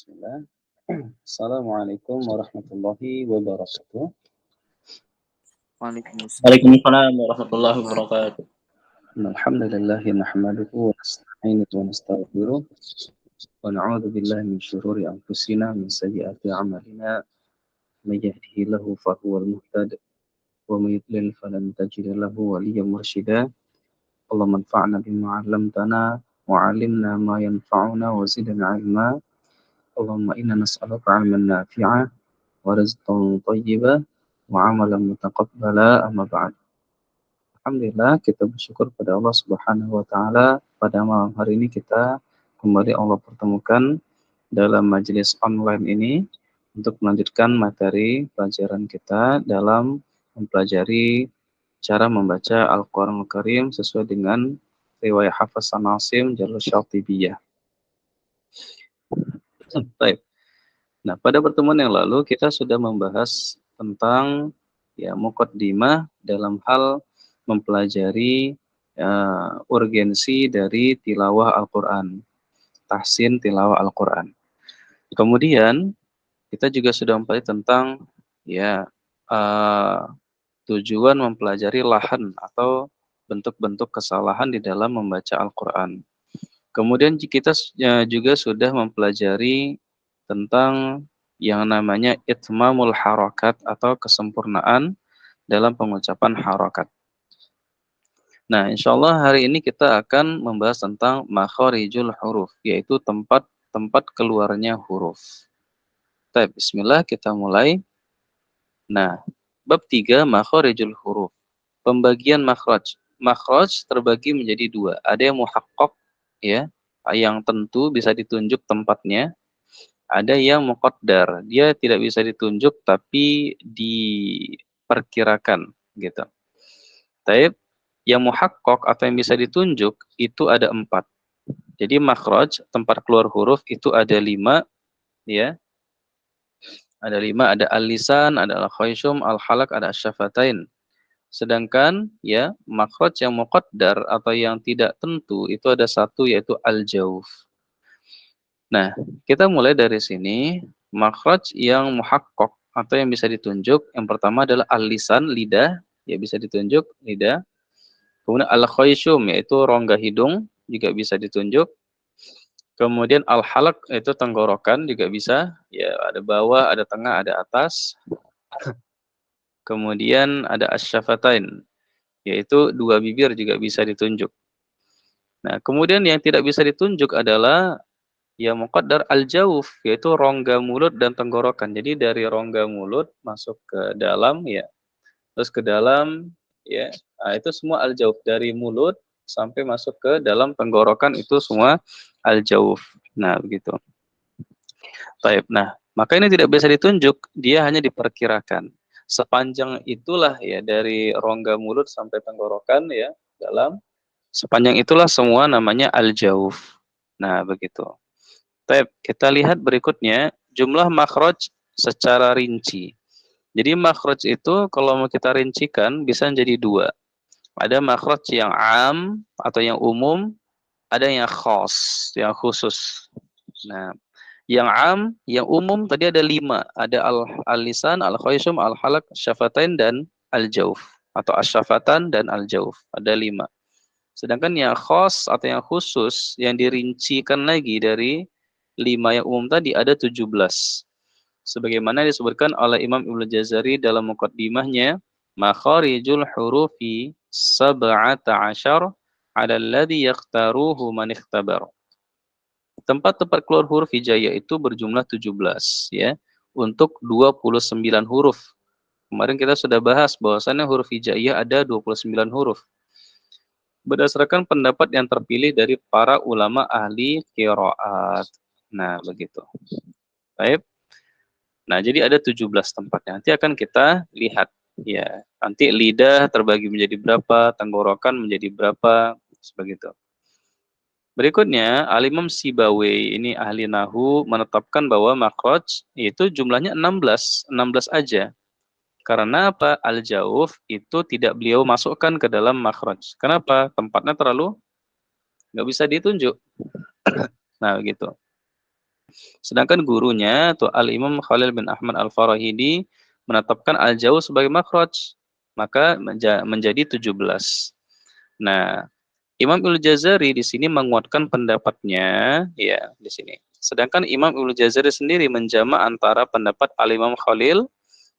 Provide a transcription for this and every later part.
Bismillah. Assalamualaikum warahmatullahi wabarakatuh. Waalaikumsalam warahmatullahi wabarakatuh. Alhamdulillah nahmaduhu wa nasta'inuhu wa nastaghfiruh wa na'udzu billahi min syururi anfusina min sayyiati a'malina may yahdihillahu fahuwal muhtadi wa may yudlil falan tajida lahu waliyyan mursyida. Allahumma anfa'na bima 'allamtana wa 'allimna ma yanfa'una wa zidna 'ilma. Allahumma inna nas'aluka 'ilman nafi'a wa rizqan thayyiban wa 'amalan mutaqabbala amma ba'd. Alhamdulillah kita bersyukur pada Allah Subhanahu wa taala pada malam hari ini kita kembali Allah pertemukan dalam majelis online ini untuk melanjutkan materi pelajaran kita dalam mempelajari cara membaca Al-Qur'anul Karim sesuai dengan riwayat Hafs an Asim Jalal Syatibiyah. Baik. Nah, pada pertemuan yang lalu kita sudah membahas tentang muqaddimah dalam hal mempelajari urgensi dari tilawah Al-Quran, tahsin tilawah Al-Quran. Kemudian kita juga sudah mempelajari tentang tujuan mempelajari lahan atau bentuk-bentuk kesalahan di dalam membaca Al-Quran. Kemudian kita juga sudah mempelajari tentang yang namanya itmamul harakat atau kesempurnaan dalam pengucapan harakat. Nah, insya Allah hari ini kita akan membahas tentang makharijul huruf, yaitu tempat keluarnya huruf. Baik, bismillah kita mulai. Nah, bab 3 makharijul huruf. Pembagian makhraj. Makhraj terbagi menjadi dua. Ada yang muhaqqaq, ya, yang tentu bisa ditunjuk tempatnya. Ada yang muqaddar, dia tidak bisa ditunjuk tapi diperkirakan, gitu. Taib, yang muhaqqaq atau yang bisa ditunjuk itu ada 4. Jadi makhraj, tempat keluar huruf itu ada 5, ya. Ada 5, ada al-lisan, ada al-khayshum, al-halaq, ada asy-syafatain. Sedangkan ya makhraj yang muqaddar atau yang tidak tentu itu ada 1, yaitu al-jawf. Nah, kita mulai dari sini. Makhraj yang muhaqqaq atau yang bisa ditunjuk, yang pertama adalah al-lisan, lidah, ya bisa ditunjuk lidah. Kemudian al-khayshum yaitu rongga hidung juga bisa ditunjuk. Kemudian al-halaq yaitu tenggorokan juga bisa, ya ada bawah, ada tengah, ada atas. Kemudian ada asy-syafatain yaitu 2 bibir juga bisa ditunjuk. Nah, kemudian yang tidak bisa ditunjuk adalah ya muqaddar al-jawf yaitu rongga mulut dan tenggorokan. Jadi dari rongga mulut masuk ke dalam ya. Terus ke dalam ya. Nah, itu semua al-jawf dari mulut sampai masuk ke dalam tenggorokan itu semua al-jawf. Nah, begitu. Baik. Nah, maka ini tidak bisa ditunjuk, dia hanya diperkirakan. Sepanjang itulah ya dari rongga mulut sampai tenggorokan ya dalam sepanjang itulah semua namanya al-jawf. Nah, begitu. Baik, kita lihat berikutnya jumlah makhraj secara rinci. Jadi makhraj itu kalau mau kita rincikan bisa menjadi 2. Ada makhraj yang am atau yang umum, ada yang khas, yang khusus. Nah, yang am, yang umum tadi ada 5. Ada al-lisan, al-khayshum, al-halaq, syafatain dan al-jawf atau asy-syafatan dan al-jawf. Ada 5. Sedangkan yang khas atau yang khusus yang dirincikan lagi dari 5 yang umum tadi ada 17. Sebagaimana disebutkan oleh Imam Ibnu Jazari dalam muqaddimahnya, makharijul hurufi 17 ala alladhi yakhtaruhu man ikhtabar. Tempat-tempat keluar huruf hijaiyah itu berjumlah 17 ya, untuk 29 huruf. Kemarin kita sudah bahas bahwasannya huruf hijaiyah ada 29 huruf. Berdasarkan pendapat yang terpilih dari para ulama ahli qiraat. Nah, begitu. Baik. Nah, jadi ada 17 tempatnya. Nanti akan kita lihat ya. Nanti lidah terbagi menjadi berapa, tenggorokan menjadi berapa, sebegitu. Berikutnya, Al-Imam Sibawayh ini ahli nahwu menetapkan bahwa makhraj itu jumlahnya 16, 16 aja. Karena apa? Al-jawf itu tidak beliau masukkan ke dalam makhraj. Kenapa? Tempatnya terlalu nggak bisa ditunjuk. Nah, begitu. Sedangkan gurunya tuh Al-Imam Khalil bin Ahmad Al-Farahidi menetapkan al-jawf sebagai makhraj, maka menjadi 17. Nah, Imam Al-Jazari di sini menguatkan pendapatnya ya di sini. Sedangkan Imam Al-Jazari sendiri menjamak antara pendapat Al-Imam Khalil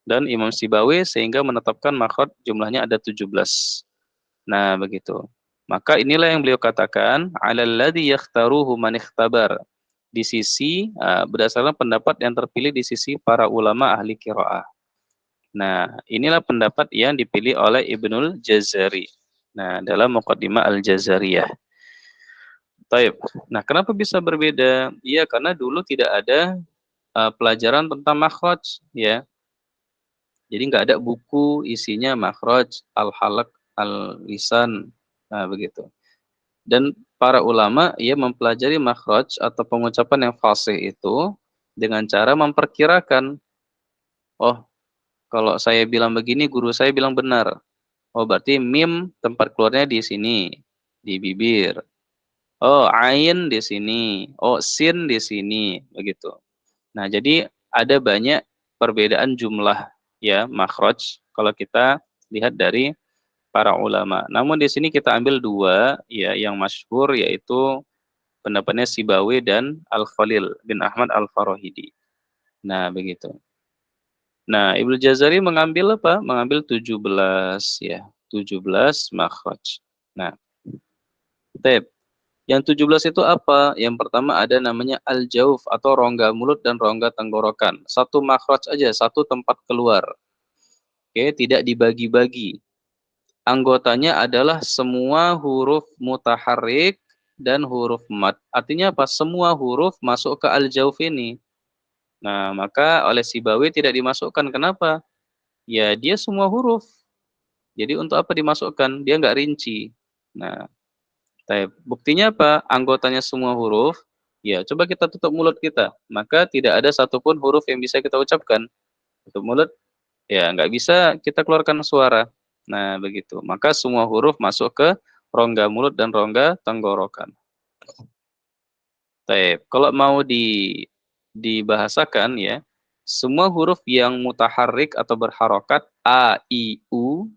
dan Imam Sibawi sehingga menetapkan makhraj jumlahnya ada 17. Nah, begitu. Maka inilah yang beliau katakan, alal ladzi yakhtaruhu man ikhtabar. Di sisi berdasarkan pendapat yang terpilih di sisi para ulama ahli qiraah. Nah, inilah pendapat yang dipilih oleh Ibnul Jazari. Nah, dalam Muqaddimah Al-Jazariyah. Taib. Nah, kenapa bisa berbeda? Iya, karena dulu tidak ada pelajaran tentang makhraj, ya. Jadi nggak ada buku isinya makhraj, al-halaq, al-lisan, nah begitu. Dan para ulama ia mempelajari makhraj atau pengucapan yang fasih itu dengan cara memperkirakan, oh kalau saya bilang begini guru saya bilang benar. Oh berarti mim tempat keluarnya di sini, di bibir. Oh ain di sini, oh sin di sini, begitu. Nah, jadi ada banyak perbedaan jumlah ya makhraj kalau kita lihat dari para ulama. Namun di sini kita ambil dua ya yang masyhur yaitu pendapatnya Sibawi dan Al-Khalil bin Ahmad Al-Farahidi. Nah, begitu. Nah, Ibnu Jazari mengambil apa? Mengambil 17 ya, 17 makhraj. Nah, tab. Yang 17 itu apa? Yang pertama ada namanya al-jauf atau rongga mulut dan rongga tenggorokan. Satu makhraj aja, satu tempat keluar. Oke, tidak dibagi-bagi. Anggotanya adalah semua huruf mutaharrik dan huruf mad. Artinya apa? Semua huruf masuk ke al-jauf ini. Nah, maka oleh Sibawi tidak dimasukkan. Kenapa? Ya, dia semua huruf. Jadi untuk apa dimasukkan? Dia nggak rinci. Nah, buktinya apa? Anggotanya semua huruf. Ya, coba kita tutup mulut kita. Maka tidak ada satupun huruf yang bisa kita ucapkan. Tutup mulut, ya nggak bisa kita keluarkan suara. Nah, begitu. Maka semua huruf masuk ke rongga mulut dan rongga tenggorokan. Taib. Kalau mau dibahasakan ya, semua huruf yang mutaharrik atau berharokat a, i, u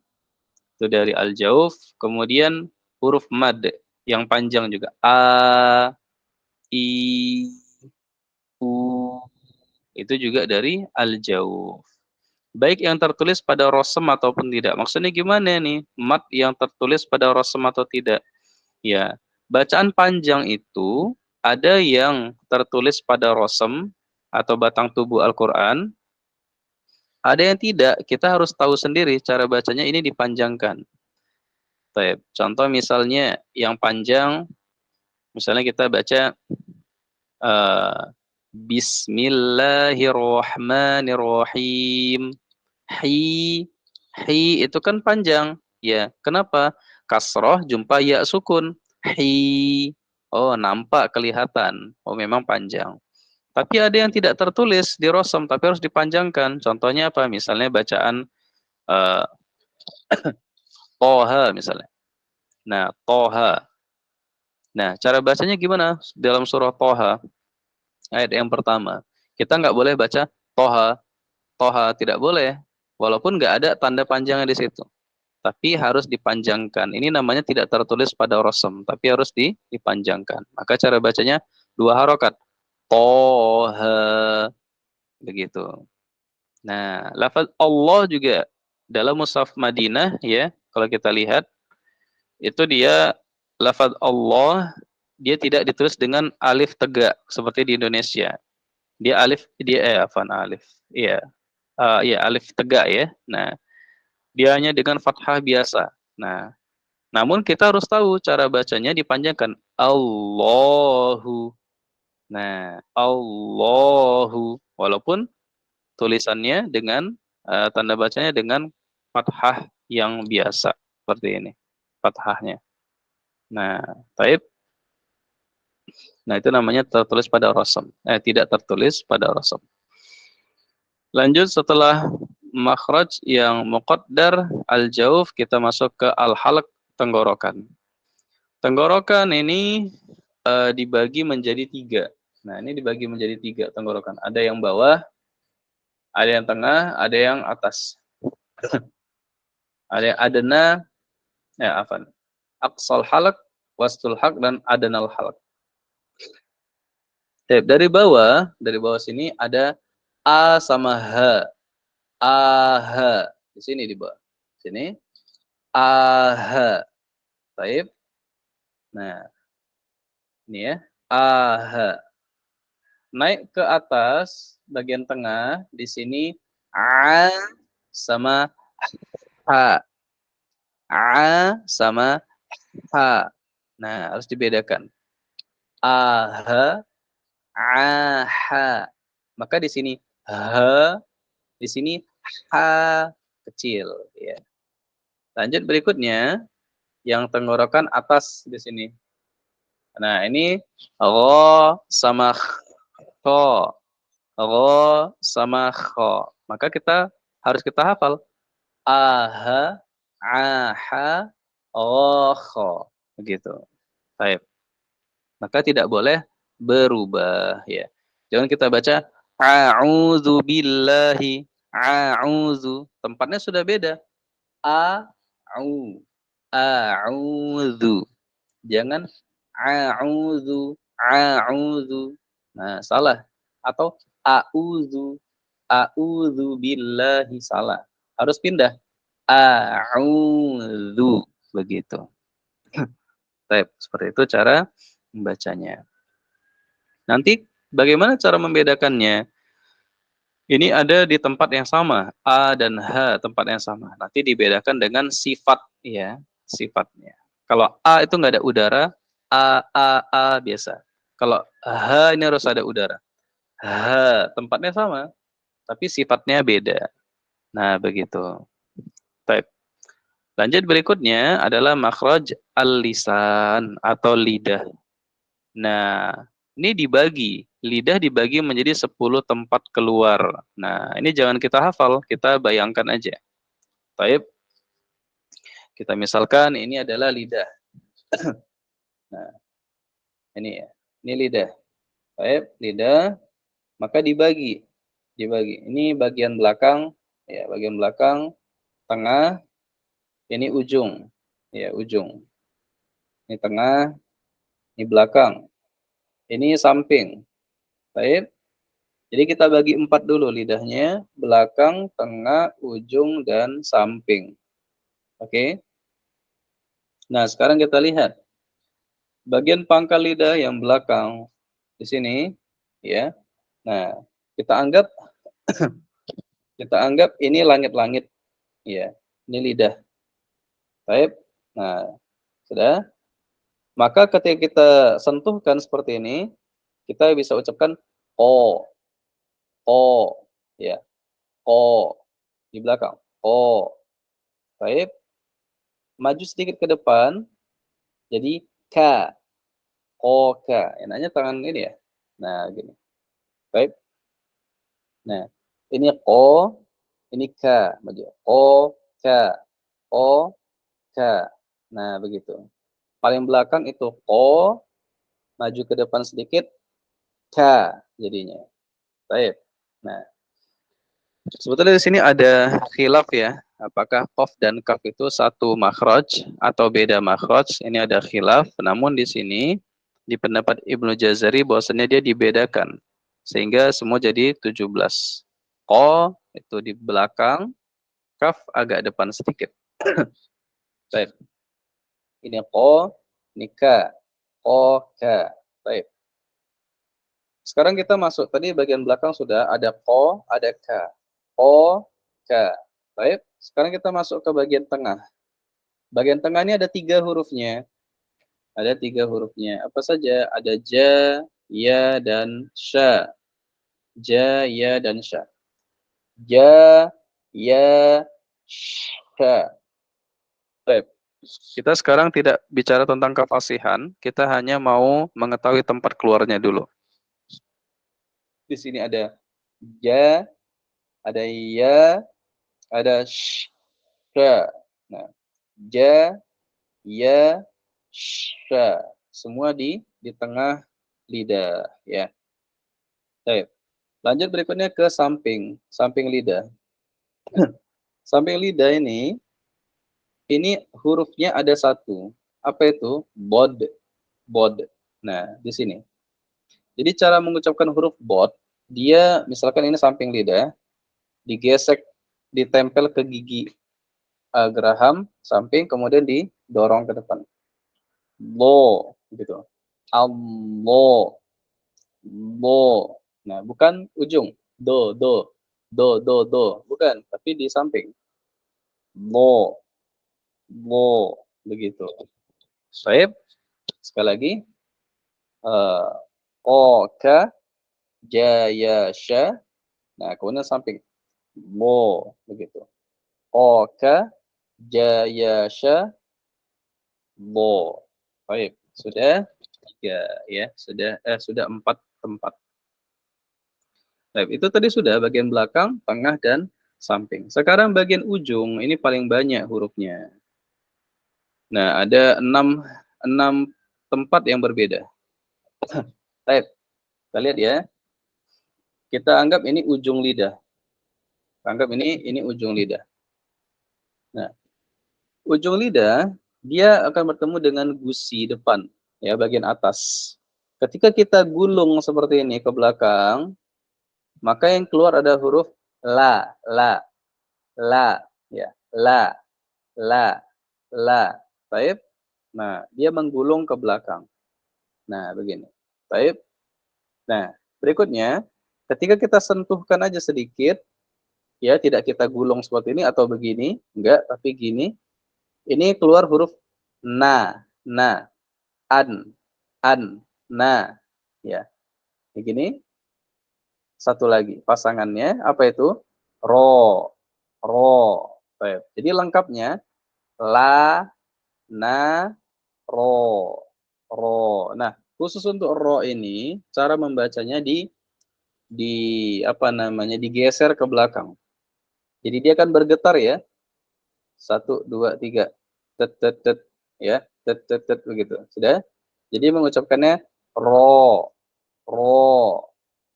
itu dari al-jauf, kemudian huruf mad yang panjang juga a, i, u itu juga dari al-jauf. Baik yang tertulis pada rosem ataupun tidak. Maksudnya gimana nih? Mad yang tertulis pada rosem atau tidak? Ya, bacaan panjang itu ada yang tertulis pada rosem atau batang tubuh Al-Quran, ada yang tidak. Kita harus tahu sendiri cara bacanya ini dipanjangkan. Baik. Contoh misalnya yang panjang, misalnya kita baca Bismillahirrahmanirrahim. Hi, hi itu kan panjang. Ya, kenapa? Kasroh jumpa ya sukun. Hi. Oh, nampak kelihatan. Oh, memang panjang. Tapi ada yang tidak tertulis di rosem, tapi harus dipanjangkan. Contohnya apa? Misalnya bacaan uh, Toha misalnya. Nah, Toha. Nah, cara bacanya gimana? Dalam surah Toha, ayat yang pertama. Kita nggak boleh baca Toha. Toha tidak boleh. Walaupun nggak ada tanda panjangnya di situ. Tapi harus dipanjangkan. Ini namanya tidak tertulis pada rosem, tapi harus dipanjangkan. Maka cara bacanya dua harokat. Toha. Begitu. Nah, lafaz Allah juga dalam mushaf Madinah ya, kalau kita lihat itu dia lafaz Allah dia tidak ditulis dengan alif tegak seperti di Indonesia. Dia alif afan alif. Iya. Iya alif tegak ya. Nah, dia hanya dengan fathah biasa. Nah, namun kita harus tahu cara bacanya dipanjangkan Allahu. Nah, Allahu walaupun tulisannya dengan tanda bacanya dengan fathah yang biasa seperti ini. Fathahnya. Nah, taib. Nah, itu namanya tertulis pada rosem. Tidak tertulis pada rosem. Lanjut setelah makhraj yang muqaddar al-jauf, kita masuk ke al-halq, tenggorokan. Tenggorokan ini dibagi menjadi 3. Nah, ini dibagi menjadi 3 tenggorokan. Ada yang bawah, ada yang tengah, ada yang atas. Ada yang adna, ya afan. Aqsal halaq, wastul halq, dan adnal halq. Dari bawah sini ada A sama H. AH. Di sini di bawah. Sini. AH. Baik. Nah, ini ya. AH. Naik ke atas, bagian tengah, di sini A sama H. A sama H. Nah, harus dibedakan. AH, AH. Maka di sini H, di sini H kecil. Ya. Lanjut berikutnya, yang tenggorokan atas di sini. Nah, ini ro sama kho. Ro sama kho. Maka harus kita hafal. Aha, aha, kho. Begitu. Baik. Maka tidak boleh berubah. Ya. Jangan kita baca a'udzu billahi, a'udzu. Tempatnya sudah beda. A'u, a'udzu. Jangan a'udzu, a'udzu. Nah, salah. Atau a'udzu, a'udzu billahi, salah. Harus pindah. A'udzu, begitu. Baik, seperti itu cara membacanya. Nanti bagaimana cara membedakannya? Ini ada di tempat yang sama, A dan H tempat yang sama. Nanti dibedakan dengan sifat, ya, sifatnya. Kalau A itu nggak ada udara, A biasa. Kalau H ini harus ada udara. H tempatnya sama, tapi sifatnya beda. Nah, begitu. Baik. Lanjut berikutnya adalah makhraj al-lisan atau lidah. Nah, ini lidah dibagi menjadi 10 tempat keluar. Nah, ini jangan kita hafal, kita bayangkan aja. Baik, kita misalkan ini adalah lidah. Nah, ini ya, ini lidah. Baik, lidah, maka dibagi. Ini bagian belakang, ya, bagian belakang, tengah, ini ujung, ya, ujung. Ini tengah, ini belakang, ini samping. Baik. Jadi kita bagi 4 dulu lidahnya, belakang, tengah, ujung, dan samping. Oke. Nah, sekarang kita lihat. Bagian pangkal lidah yang belakang di sini, ya. Nah, kita anggap ini langit-langit, ya. Ini lidah. Baik. Nah, sudah. Maka ketika kita sentuhkan seperti ini, kita bisa ucapkan o, o, ya. O di belakang. O. Baik. Maju sedikit ke depan, jadi K. O, K. Enaknya tangan ini ya. Nah, gini. Baik. Nah, ini O, ini K. Maju. O, K. O, K. Nah, begitu. Paling belakang itu O, maju ke depan sedikit, K jadinya. Baik. Nah, sebetulnya di sini ada khilaf ya. Apakah qaf dan kaf itu satu makhraj atau beda makhraj? Ini ada khilaf. Namun di sini di pendapat Ibnu Jazari bahwasanya dia dibedakan sehingga semua jadi 17. Qa itu di belakang, kaf agak depan sedikit. Baik. Ini qa, ini ka. Qa, ka. Baik. Sekarang kita masuk tadi bagian belakang sudah ada qa, ada ka. Qa, ka. Baik. Sekarang kita masuk ke bagian tengah. Bagian tengah ini ada 3 hurufnya. Ada 3 hurufnya. Apa saja? Ada ja, ya, dan sya. Ja, ya, dan sya. Ja, ya, sya. Baik. Kita sekarang tidak bicara tentang kefasihan, kita hanya mau mengetahui tempat keluarnya dulu. Di sini ada ja, ada ya, ada sya. Nah, ja, ya, sya. Semua di tengah lidah, ya. Baik. Lanjut berikutnya ke samping, samping lidah. Samping lidah ini hurufnya ada satu. Apa itu? Bod. Bod. Nah, di sini. Jadi cara mengucapkan huruf bod, dia misalkan ini samping lidah, digesek, ditempel ke gigi geraham samping, kemudian didorong ke depan. Bo, gitu. Allah, bo. Nah, bukan ujung. Do, bukan, tapi di samping. Bo, bo, begitu. Baik, sekali lagi. Oka, jaya, sya. Nah, kemudian samping. Bo, begitu. Oka, jaya, sya, bo. Baik, sudah tiga ya, sudah 4 tempat. Baik, itu tadi sudah bagian belakang, tengah dan samping. Sekarang bagian ujung ini paling banyak hurufnya. Nah, ada 6 tempat yang berbeda. Baik, kita lihat ya. Kita anggap ini ujung lidah. Anggap ini ujung lidah. Nah, ujung lidah dia akan bertemu dengan gusi depan, ya, bagian atas. Ketika kita gulung seperti ini ke belakang, maka yang keluar ada huruf la, ya, la. Baik. Nah, dia menggulung ke belakang. Nah, begini. Baik. Nah, berikutnya, ketika kita sentuhkan aja sedikit, ya, tidak kita gulung seperti ini atau begini, enggak, tapi gini, ini keluar huruf na, an, na, ya. Begini. Satu lagi, pasangannya apa itu? Ro, ro. Baik. Jadi lengkapnya la, na, ro, ro. Nah, khusus untuk ro ini, cara membacanya di apa namanya, digeser ke belakang. Jadi dia akan bergetar ya. 1, 2, 3. Tet, tet, tet. Ya, tet, tet, tet, begitu. Sudah? Jadi mengucapkannya ro, ro.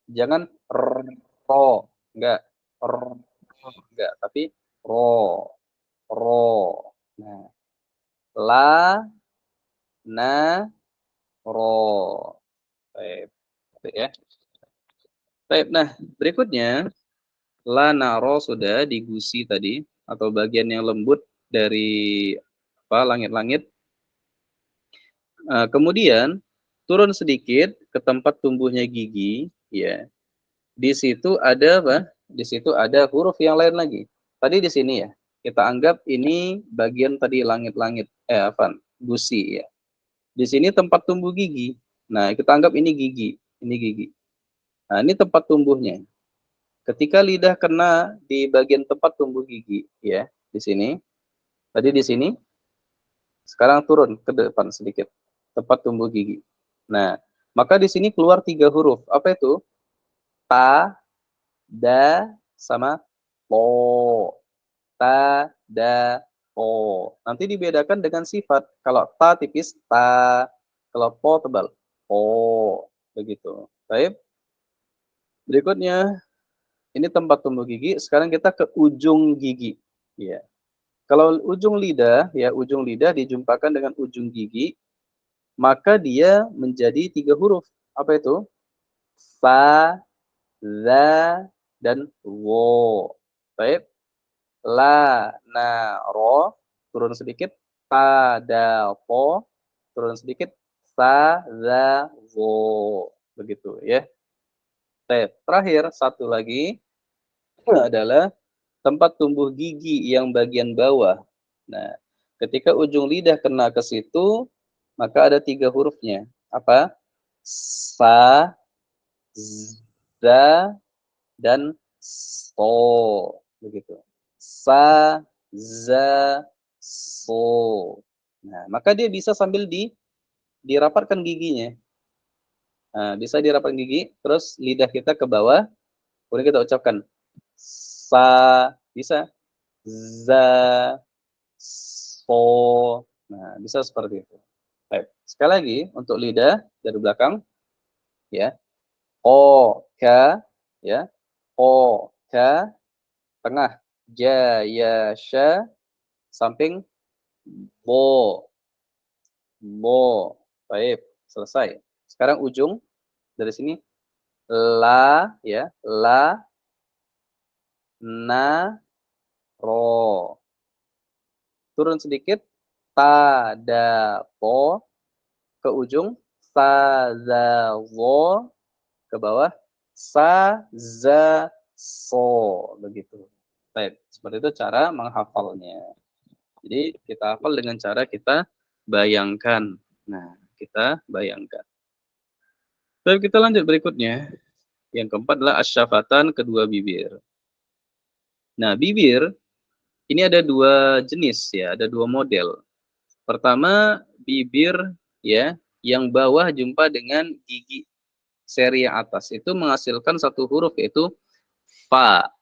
Jangan ro, enggak. Enggak, tapi ro, ro. Nah, la, na, ro. Baik, baik ya. Baik, nah berikutnya la, na, ro sudah digusi tadi atau bagian yang lembut dari apa langit-langit. Kemudian turun sedikit ke tempat tumbuhnya gigi, ya. Di situ ada apa? Di situ ada huruf yang lain lagi. Tadi di sini ya. Kita anggap ini bagian tadi langit-langit, apa? Gusi ya. Di sini tempat tumbuh gigi. Nah, kita anggap ini gigi, ini gigi. Nah, ini tempat tumbuhnya. Ketika lidah kena di bagian tempat tumbuh gigi, ya, di sini. Tadi di sini, sekarang turun ke depan sedikit. Tempat tumbuh gigi. Nah, maka di sini keluar 3 huruf. Apa itu? Ta, da, sama po. Ta, da, po. Nanti dibedakan dengan sifat. Kalau ta tipis, ta. Kalau po tebal, po. Begitu. Baik. Berikutnya, ini tempat tumbuh gigi. Sekarang kita ke ujung gigi. Ya. Kalau ujung lidah, ya ujung lidah dijumpakan dengan ujung gigi, maka dia menjadi 3 huruf. Apa itu? Fa, za, dan wo. Baik. La, na, ro, turun sedikit. Ta, da, po, turun sedikit. Sa, za, wo. Begitu ya. Baik. Terakhir, satu lagi adalah tempat tumbuh gigi yang bagian bawah. Nah, ketika ujung lidah kena ke situ, maka ada 3 hurufnya. Apa? Sa, za, dan so. Begitu. Sa, za, so. Nah, maka dia bisa sambil dirapatkan giginya. Nah, bisa dirapatkan gigi, terus lidah kita ke bawah, kemudian kita ucapkan sa, bisa, za, so. Nah, bisa seperti itu. Baik. Sekali lagi untuk lidah dari belakang, ya. O, ka, ya. O, ka, tengah. Ja, ya, sya, samping. Bo, bo. Baik, selesai. Sekarang ujung dari sini. La, ya. La, na, ro. Turun sedikit. Ta, da, po. Ke ujung. Sa, za, wo. Ke bawah. Sa, za, so. Begitu. Baik, seperti itu cara menghafalnya. Jadi kita hafal dengan cara kita bayangkan. Nah, kita bayangkan. Baik, kita lanjut berikutnya. Yang keempat adalah asyafatan, kedua bibir. Nah, bibir ini ada dua jenis ya, ada dua model. Pertama, bibir ya, yang bawah jumpa dengan gigi seri yang atas itu menghasilkan satu huruf yaitu fa.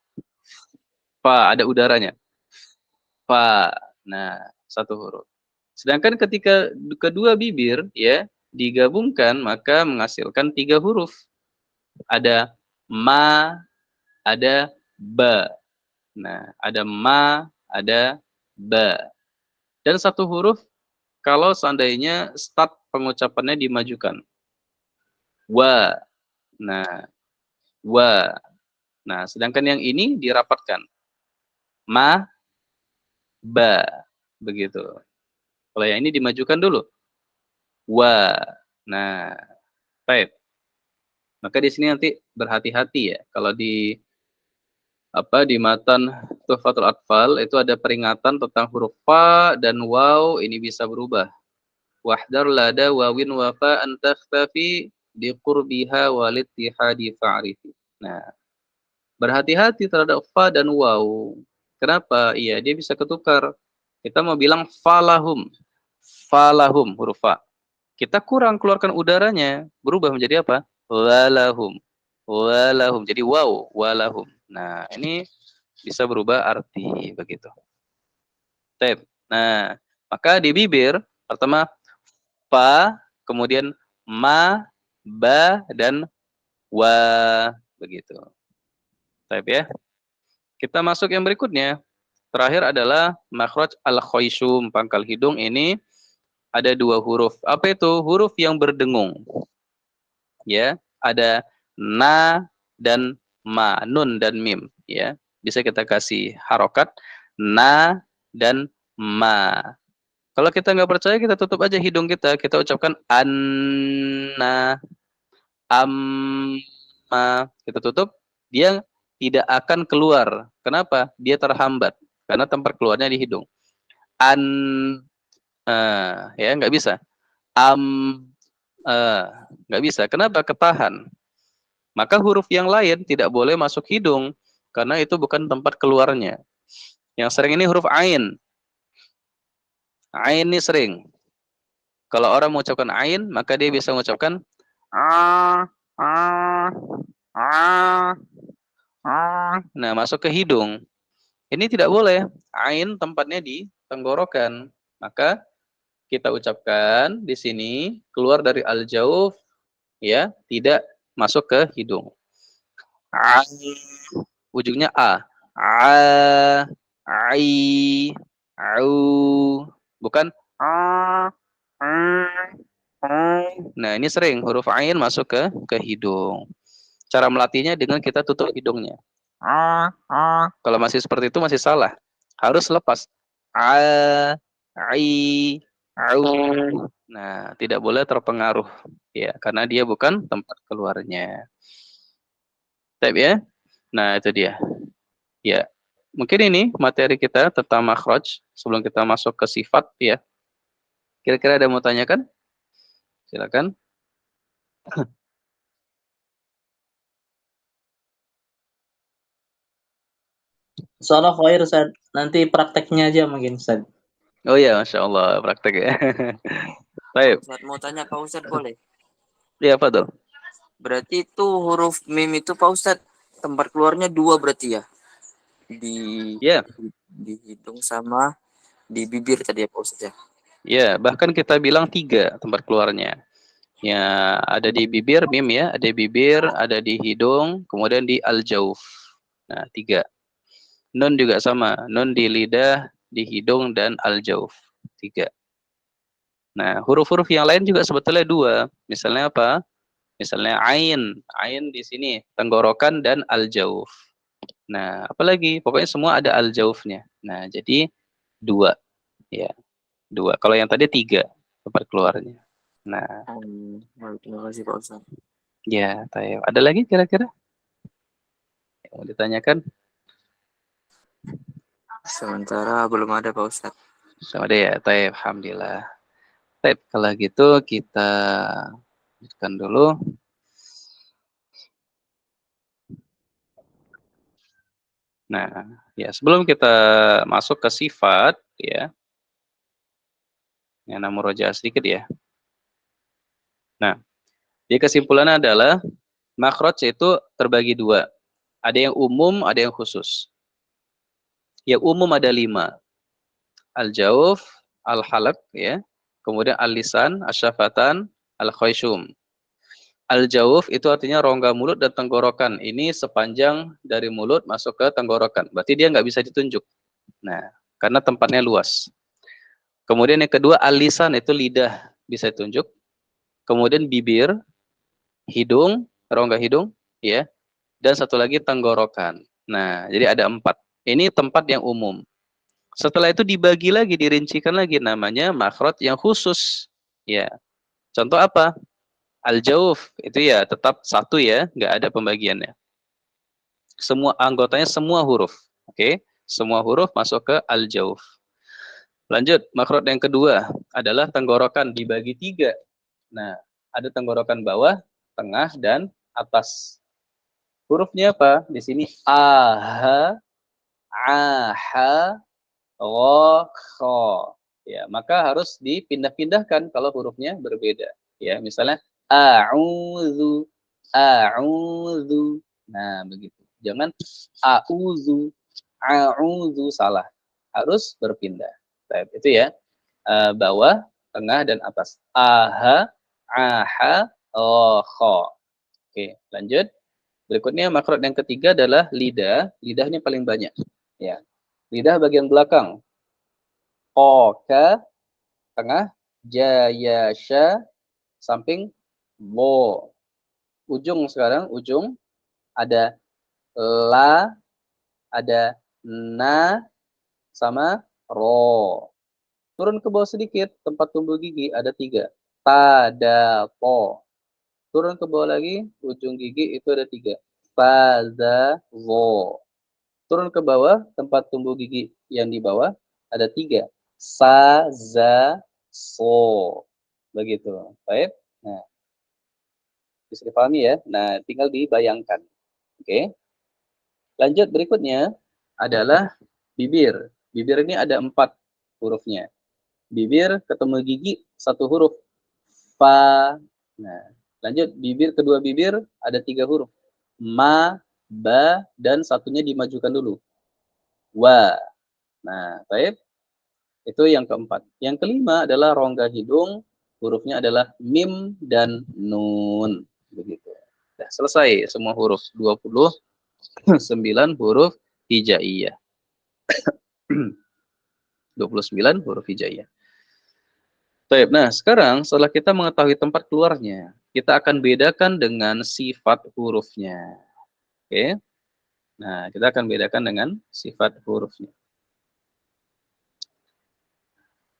Fa ada udaranya. Fa. Nah, satu huruf. Sedangkan ketika kedua bibir ya digabungkan maka menghasilkan tiga huruf. Ada ma, ada ba. Nah, ada ma, ada ba. Dan satu huruf kalau seandainya start pengucapannya dimajukan. Wa. Nah, wa. Nah, sedangkan yang ini dirapatkan. Ma, ba. Begitu. Kalau yang ini dimajukan dulu. Wa. Nah, baik. Maka di sini nanti berhati-hati ya. Kalau di matan Tuhfatul Atfal itu ada peringatan tentang huruf fa dan waw ini bisa berubah. Wahdar lada wawin wa fa an takhtafi bi qurbiha walittihadi fa'rifi. Nah, berhati-hati terhadap fa dan waw. Kenapa? Iya, dia bisa ketukar. Kita mau bilang falahum. Falahum huruf fa. Kita kurang keluarkan udaranya, berubah menjadi apa? Walahum. Walahum. Jadi waw, walahum. Nah, ini bisa berubah arti begitu. Tep. Nah, maka di bibir pertama fa, kemudian ma, ba dan wa begitu. Tep ya. Kita masuk yang berikutnya. Terakhir adalah makhraj al-khaysum, pangkal hidung ini ada dua huruf. Apa itu? Huruf yang berdengung. Ya, ada na dan ma, nun dan mim ya. Bisa kita kasih harokat na dan ma. Kalau kita nggak percaya, kita tutup aja hidung kita ucapkan anna, amma, kita tutup, dia tidak akan keluar. Kenapa? Dia terhambat karena tempat keluarnya di hidung. An, ya nggak bisa. Nggak bisa. Kenapa? Ketahan. Maka huruf yang lain tidak boleh masuk hidung karena itu bukan tempat keluarnya. Yang sering ini huruf ain. Ain ini sering. Kalau orang mengucapkan ain, maka dia bisa mengucapkan nah, masuk ke hidung. Ini tidak boleh. Ain tempatnya di tenggorokan. Maka kita ucapkan di sini keluar dari al-jauf ya, tidak masuk ke hidung. Ujungnya a. Ai, au, bukan nah, ini sering huruf ain masuk ke hidung. Cara melatihnya dengan kita tutup hidungnya. Kalau masih seperti itu masih salah. Harus lepas. Ai, au. Nah, tidak boleh terpengaruh ya, karena dia bukan tempat keluarnya. Taip ya. Nah, itu dia. Ya. Mungkin ini materi kita tentang makhraj sebelum kita masuk ke sifat ya. Kira-kira ada mau tanyakan? Silakan. Soalnya khair Ustaz. Nanti prakteknya aja mungkin Ustaz. Oh ya, Masya Allah, praktek ya. Baik. Ustaz, mau tanya Pak Ustadz boleh? Iya, Fadol. Berarti itu huruf mim itu Pak Ustadz tempat keluarnya dua berarti ya? Di hidung sama di bibir tadi ya Pak Ustadz ya? Ya, bahkan kita bilang 3 tempat keluarnya. Ya, ada di bibir, mim ya, ada di bibir, ada di hidung, kemudian di al-jauf. Nah, 3. Nun juga sama, nun di lidah, di hidung, dan al-jauf. 3. Nah, huruf-huruf yang lain juga sebetulnya 2. Misalnya apa? Misalnya ain. Ain di sini, tenggorokan dan al-jauf. Nah, apalagi? Pokoknya semua ada al-jaufnya. Nah, jadi 2. Ya, 2. Kalau yang tadi 3 tempat keluarnya. Nah, Baik, terima kasih Pak Ustaz. ya, tayo. Ada lagi kira-kira yang mau ditanyakan? Sementara belum ada Pak Ustaz. Sama deh ya, tayo. Alhamdulillah. Tayo, kalau gitu kita lanjutkan dulu. Nah, ya sebelum kita masuk ke sifat, ya, yang namun roja sedikit ya. Nah, jadi kesimpulannya adalah makhraj itu terbagi 2. Ada yang umum, ada yang khusus. Yang umum ada 5. Al-jauf, al-halaq, ya. Kemudian al-lisan, asyafatan, al-khayshum. Al-jauf itu artinya rongga mulut dan tenggorokan. Ini sepanjang dari mulut masuk ke tenggorokan. Berarti dia nggak bisa ditunjuk. Nah, karena tempatnya luas. Kemudian yang kedua, al-lisan itu lidah bisa ditunjuk. Kemudian bibir, hidung, rongga hidung, ya. Dan satu lagi tenggorokan. Nah, jadi ada 4. Ini tempat yang umum. Setelah itu dibagi lagi, dirincikan lagi, namanya makhraj yang khusus. Ya, contoh apa? Al-jauf itu ya tetap 1 ya, nggak ada pembagiannya. Semua anggotanya semua huruf. Oke, semua huruf masuk ke al-jauf. Lanjut, makhraj yang kedua adalah tenggorokan dibagi 3. Nah, ada tenggorokan bawah, tengah, dan atas. Hurufnya apa? Di sini aha, aha, ro, kho. Ya, maka harus dipindah-pindahkan kalau hurufnya berbeda. Ya, misalnya a'udzu, a'udzu. Nah, begitu. Jangan a'udzu, a'udzu, salah. Harus berpindah. Baik, itu ya. Bawah, tengah, dan atas. Aha, aha, ro, kho. Oke, lanjut. Berikutnya makhraj yang ketiga adalah lidah. Lidah ini paling banyak. Ya. Lidah bagian belakang. Qoka, tengah, jayasha, samping, bo. Ujung sekarang, ujung, ada la, ada na, sama ro. Turun ke bawah sedikit, tempat tumbuh gigi ada 3. Pada, po. Turun ke bawah lagi, ujung gigi itu ada 3. Pada, vo. Turun ke bawah, tempat tumbuh gigi yang di bawah ada 3. Sa, za, so. Begitu. Baik. Nah, bisa dipahami ya. Nah, tinggal dibayangkan. Oke. Lanjut berikutnya adalah bibir. Bibir ini ada 4 hurufnya. Bibir ketemu gigi 1 huruf. Fa. Nah, lanjut bibir, kedua bibir ada 3 huruf. Ma, ba, dan satunya dimajukan dulu. Wa. Nah, baik. Itu yang keempat. Yang kelima adalah rongga hidung, hurufnya adalah mim dan nun. Begitu. Nah, selesai semua huruf. 29 huruf hijaiyah. 29 huruf hijaiyah. Baik, nah sekarang setelah kita mengetahui tempat keluarnya, kita akan bedakan dengan sifat hurufnya. Oke. Nah, kita akan bedakan dengan sifat hurufnya.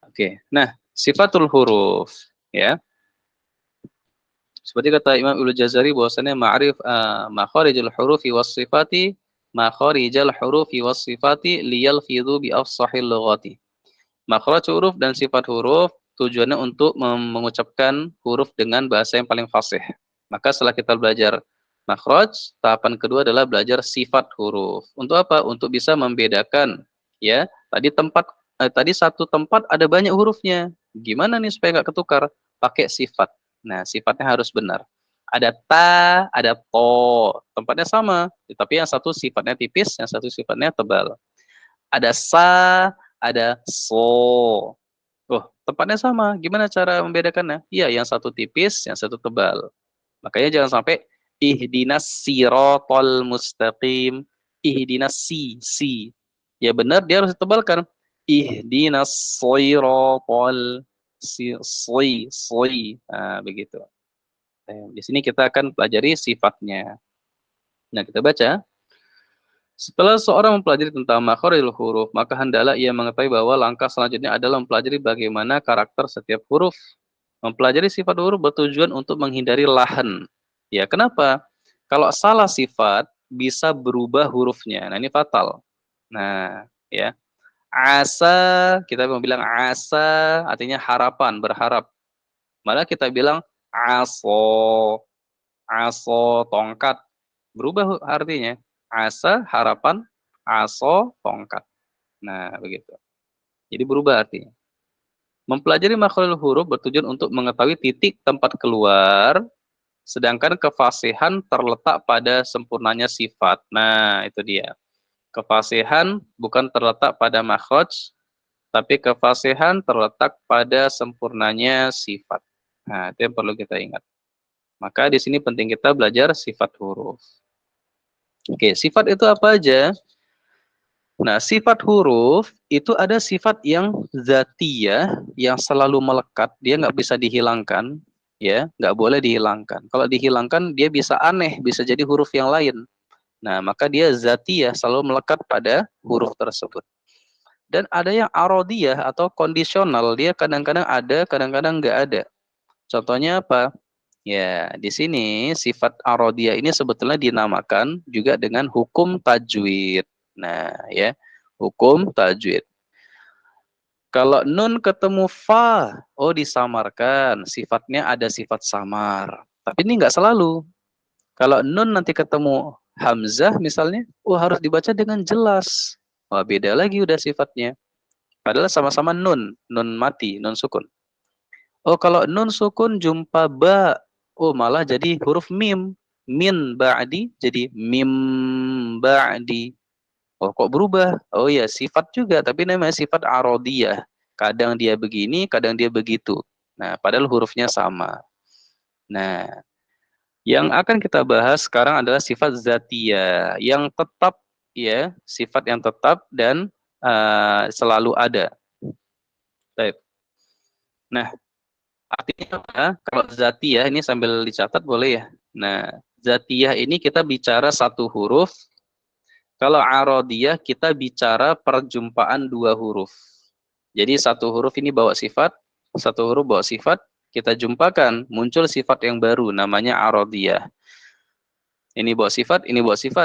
Oke. Nah, sifatul huruf, ya. Seperti kata Imam Ibnu Jazari bahwasanya ma'rif makharijul hurufi was sifati makharijal hurufi was sifati liyalfidhu bi afsahil lughati. Makhraj huruf dan sifat huruf tujuannya untuk mengucapkan huruf dengan bahasa yang paling fasih. Maka setelah kita belajar makhraj, tahapan kedua adalah belajar sifat huruf. Untuk apa? Untuk bisa membedakan, ya. Tadi satu tempat ada banyak hurufnya. Gimana nih supaya nggak ketukar? Pakai sifat. Nah, sifatnya harus benar. Ada ta, ada to. Tempatnya sama, tapi yang satu sifatnya tipis, yang satu sifatnya tebal. Ada sa, ada so. Oh, Tempatnya sama. Gimana cara membedakannya? Iya, yang satu tipis, yang satu tebal. Makanya jangan sampai ihdinas siratal mustaqim. Ihdinas si. Ya benar, dia harus ditebalkan. Ihdinas siratal si. Nah, begitu. Di sini kita akan pelajari sifatnya. Nah, kita baca. Setelah seorang mempelajari tentang makharijul huruf, maka hendaklah ia mengetahui bahwa langkah selanjutnya adalah mempelajari bagaimana karakter setiap huruf. Mempelajari sifat huruf bertujuan untuk menghindari lahan. Ya, kenapa? Kalau salah sifat, bisa berubah hurufnya. Nah, ini fatal. Nah, ya. Asa, kita mau bilang asa, artinya harapan, berharap. Malah kita bilang aso, tongkat. Berubah artinya. Asa, harapan, aso, tongkat. Nah, begitu. Jadi berubah artinya. Mempelajari makhrajul huruf bertujuan untuk mengetahui titik tempat keluar, sedangkan kefasihan terletak pada sempurnanya sifat. Nah, itu dia. Kefasihan bukan terletak pada makhraj, tapi kefasihan terletak pada sempurnanya sifat. Nah, itu yang perlu kita ingat. Maka di sini penting kita belajar sifat huruf. Oke, sifat itu apa aja? Nah, sifat huruf itu ada sifat yang zatiyah, yang selalu melekat, dia nggak bisa dihilangkan, ya, nggak boleh dihilangkan. Kalau dihilangkan, dia bisa aneh, bisa jadi huruf yang lain. Nah, maka dia zatiyah, selalu melekat pada huruf tersebut. Dan ada yang arodiyah atau kondisional, dia kadang-kadang ada, kadang-kadang nggak ada. Contohnya apa? Ya, di sini sifat arodiyah ini sebetulnya dinamakan juga dengan hukum tajwid. Nah, ya, hukum tajwid. Kalau nun ketemu fa, oh disamarkan, sifatnya ada sifat samar. Tapi ini nggak selalu. Kalau nun nanti ketemu hamzah misalnya, oh harus dibaca dengan jelas. Wah, beda lagi udah sifatnya. Padahal sama-sama nun, nun mati, nun sukun. Oh, kalau nun sukun jumpa ba, oh malah jadi huruf mim. Min ba'di jadi mim ba'di. Oh, kok berubah? Oh ya, sifat juga, tapi namanya sifat arodiyah. Kadang dia begini, kadang dia begitu. Nah, padahal hurufnya sama. Nah, yang akan kita bahas sekarang adalah sifat zatiyah, yang tetap, ya, sifat yang tetap dan selalu ada. Baik. Nah, artinya apa? Kalau zatiyah ini sambil dicatat boleh ya. Nah, zatiyah ini kita bicara satu huruf. Kalau arodiyah kita bicara perjumpaan dua huruf. Jadi satu huruf ini bawa sifat, satu huruf bawa sifat, kita jumpakan, muncul sifat yang baru namanya arodiyah. Ini bawa sifat,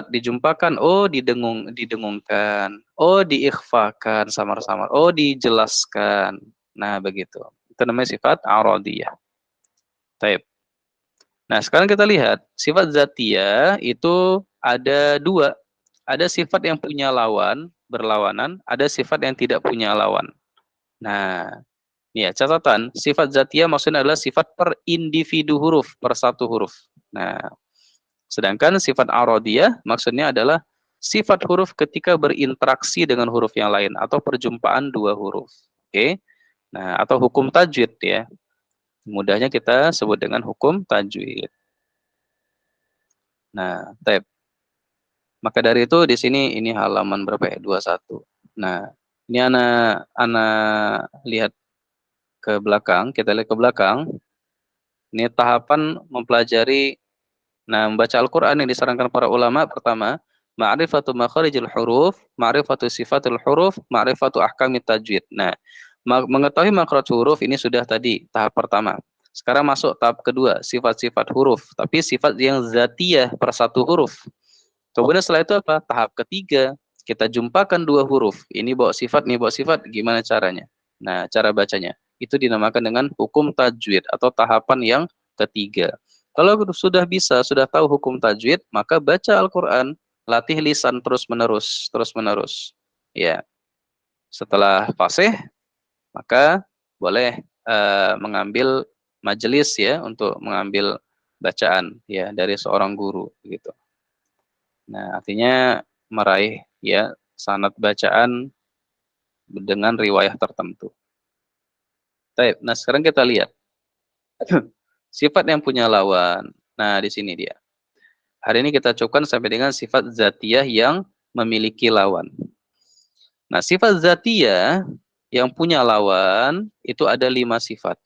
dijumpakan, oh didengungkan, oh diikhfakan samar-samar, oh dijelaskan. Nah, begitu. Itu namanya sifat arodiyah. Taib. Nah, sekarang kita lihat sifat zatiyah itu ada dua. Ada sifat yang punya lawan, berlawanan, ada sifat yang tidak punya lawan. Nah, ini ya catatan, sifat zatiyah maksudnya adalah sifat per individu huruf, per satu huruf. Nah, sedangkan sifat arodiyah maksudnya adalah sifat huruf ketika berinteraksi dengan huruf yang lain atau perjumpaan dua huruf. Oke. Nah, atau hukum tajwid ya. Mudahnya kita sebut dengan hukum tajwid. Nah, tab. Maka dari itu di sini ini halaman berapa ya? 21. Nah, ini anak lihat ke belakang, kita lihat ke belakang. Ini tahapan mempelajari membaca Al-Qur'an yang disarankan para ulama pertama, ma'rifatu makharijil huruf, ma'rifatu sifatul huruf, ma'rifatu ahkamit tajwid. Nah, mengetahui makhraj huruf ini sudah tadi tahap pertama. Sekarang masuk tahap kedua, sifat-sifat huruf, tapi sifat yang zatiyah per satu huruf. Kemudian setelah itu apa? Tahap ketiga, kita jumpakan dua huruf. Ini bawa sifat, ini bawa sifat, gimana caranya? Nah, cara bacanya. Itu dinamakan dengan hukum tajwid atau tahapan yang ketiga. Kalau sudah bisa, sudah tahu hukum tajwid, maka baca Al-Quran, latih lisan terus-menerus, terus-menerus. Ya, setelah fasih, maka boleh mengambil majelis ya untuk mengambil bacaan ya dari seorang guru gitu. Nah, artinya meraih ya sanad bacaan dengan riwayah tertentu. Baik, nah sekarang kita lihat sifat yang punya lawan. Nah, di sini dia. Hari ini kita cukupkan sampai dengan sifat zatiyah yang memiliki lawan. Nah, sifat zatiyah yang punya lawan itu ada 5 sifat.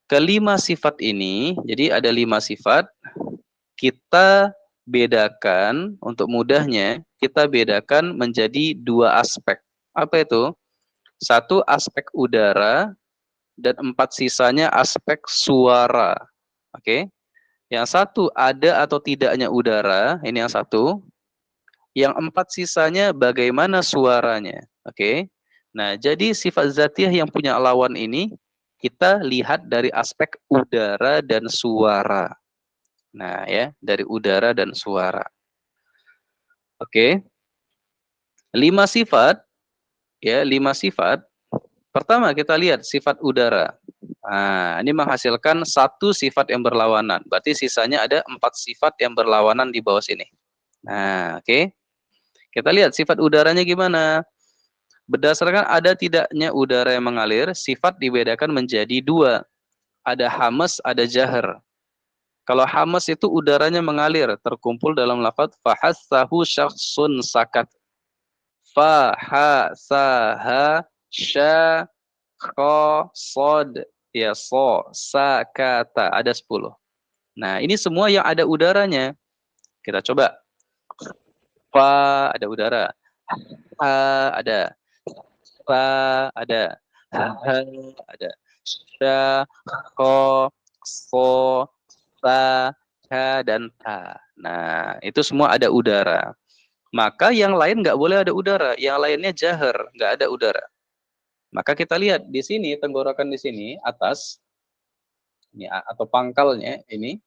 Kelima sifat ini, jadi ada 5 sifat, kita bedakan, untuk mudahnya, kita bedakan menjadi 2 aspek. Apa itu? 1 aspek udara, dan 4 sisanya aspek suara. Oke? Yang 1 ada atau tidaknya udara, ini yang 1. Yang 4 sisanya bagaimana suaranya. Oke? Nah, jadi sifat zatiyah yang punya lawan ini, kita lihat dari aspek udara dan suara. Nah, ya, dari udara dan suara. Oke. 5 sifat, ya, 5 sifat. Pertama kita lihat sifat udara. Nah, ini menghasilkan 1 sifat yang berlawanan. Berarti sisanya ada 4 sifat yang berlawanan di bawah sini. Nah, oke. Kita lihat sifat udaranya gimana. Berdasarkan ada tidaknya udara yang mengalir, sifat dibedakan menjadi 2. Ada hamas, ada jahar. Kalau hamas itu udaranya mengalir, terkumpul dalam lafaz fahassahu syakhsun sakat. Fa, ha, sa, ha, sya, kha, sod, ya, so, sa, kata. Ada 10. Nah, ini semua yang ada udaranya. Kita coba. Fa, ada udara. Ha, ada. Fa, ada. Ha, ada. Sya, kha, so, sa, ka, dan ta. Nah, itu semua ada udara. Maka yang lain nggak boleh ada udara. Yang lainnya jahar, nggak ada udara. Maka kita lihat di sini, tenggorokan di sini, atas, ini atau pangkalnya, ini,